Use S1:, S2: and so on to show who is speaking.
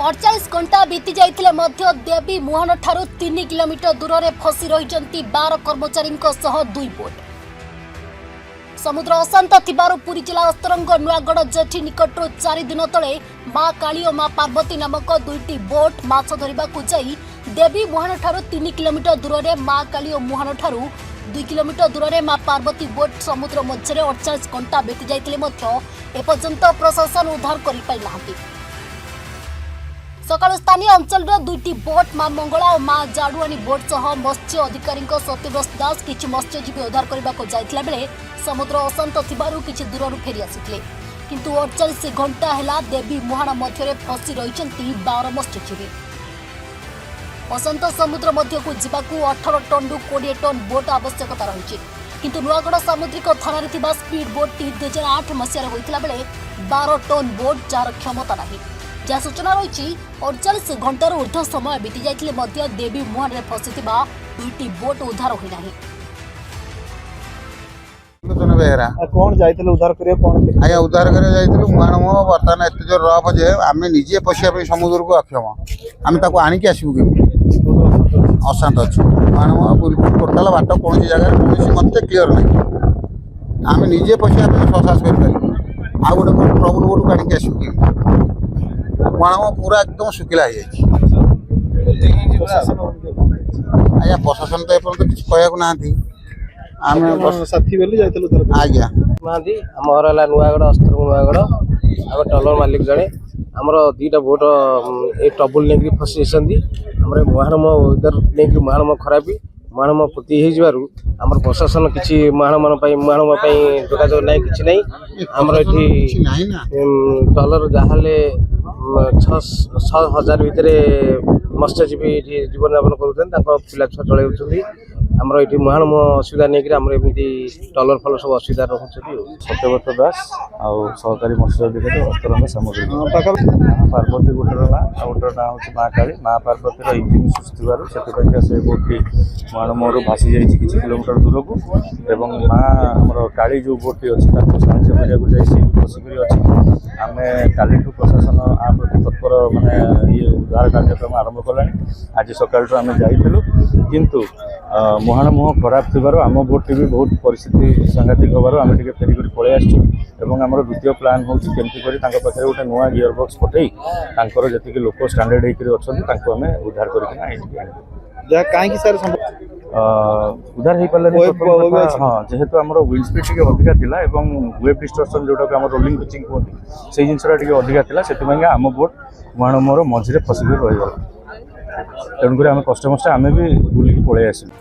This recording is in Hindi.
S1: 48 घंटा बीती जाइथिले मध्य देवी मुहान ठारू 3 किलोमीटर दूर रे फसी रहिजंती 12 कर्मचारी सह 2 बोट। समुद्र अशांत थिबारु पुरी जिला अस्तरंग नुआगढ़ जेठी निकटरू 4 दिन तले मां काली और मां पार्वती नामक दुईटी बोट माछ धरिबाकू जाई देवी मुहान ठारू 3 किलोमीटर दूर रे मां काली और मुहान ठारू 2 किलोमीटर दूर रे मां पार्वती बोट समुद्र मध्य 48 घंटा बीती जाइथिले मध्य एपर्यंत प्रशासन उद्धार करि पाइ नाहंती। सकाल स्थानीय अंचल दुईटी बोट मां मंगला और मां जाडुआनी बोट सह मत्स्य अधिकारी सत्यव्रत दास किछि मत्स्यजीवी उद्धार करने जाइथिला बेले समुद्र अशांत थिबारु किछि दूररु फेरी आसिथिले, किंतु 48 घंटा हेला देवी मुहान मध्य फसी रहिचंती 12 मत्स्यजीवी। अशांत समुद्र मध्य को जिबाकू 18 टन रु 20 टन बोट आवश्यकता रही, किंतु नुआगढ़ सामुद्रिक थाना रे थिबा स्पीड बोट 2008 मसीह होइतिला बेले 12 टन बोट जार क्षमता नाही। जहाँ सूचना रही 48 घंटार ऊर्ध्व समय बीती जाइथिले मध्य देवी मुहान रे फसिथिबा दुईटी बोट उद्धार होई नाही।
S2: कौन जाइथिले उद्धार करे कौन
S3: आया उद्धार करे जाइथिलु मुहान मो वर्तमान एते जोर रफ जे आमे निजे पशिया पे समुद्र को अक्षम आमे ताको आनी के आसीबु के अशांत अछि मुहान मो बिल्कुल टोटल बाट कोन जगह कोन मते क्लियर नै आमे निजे पशिया पे सहसास कर पाइलु आ गोटे ट्रबल बोट काढी के आसीबु के मुहान पूरा एकदम सुखिला है आया प्रशासन तो एपर्यंत किछ कहया को नाथि आमे
S2: साथी बेली जाइथिलु
S3: आज्ञा
S4: महादी आम घर है नुआगढ़ अस्त्र नुआगढ़ आम टलर मालिक जड़े आमर दुईटा बोट ए ट्रबुल नहीं फसी आमर मुहानम इधर नहीं मुहानम खराबी मुहानम क्षति होमर प्रशासन किसी मुहानम जोगाजोग ना कि नहीं आमर ये टलर जहाँ 6,000 भितर मत्स्यजीवी जीवन यापन करा छुआ चल आमर ये मुहानम असुविधा नहीं एमती टलर फल सब असुविधा रोचे।
S5: सत्यव्रत दास आउ सहकारी मत्स्य अधिकारी अस्तरंग सामुद्रिक पार्वती गोटे ना गोटे ना हूँ माँ काली माँ पार्वती इंजिन सुस्थिबार से बोटी मुहानमू भासी जाइए किसी किलोमीटर दूर को एवं माँ आमर काली जो बोटी अच्छी साहय करा फसिक अच्छी आम काली प्रशासन आ प्रति तत्पर मानने ये उद्धार कार्यक्रम आरंभ कला आज सकाल आम जाइलु किंतु मुहान मुह खराब थी आम बोट भी बहुत परिस्थिति सांघातिक होबार आम टे फेरिक पलि आसचु एवं आमर द्वितीय प्लान हूँ केमती कर गोटे नुआ गियर बक्स पठे जी लोक स्टांडर्ड होकर आम उद्धार कर
S2: कहीं सर
S5: उद्धार हो पारे हाँ जेहेतु आम विंड स्पीड टी अधिका थिला एवं वेव डिस्टर्सन जोटा आम रोलिंग पिचिंग कहते से जिनसा टी अधिका थिला से आम बोट मुहानमर मझे फसिक रहीगला तेणुक आम कष्ट मष्ट आम भी बुलिकी पलि आसिलु।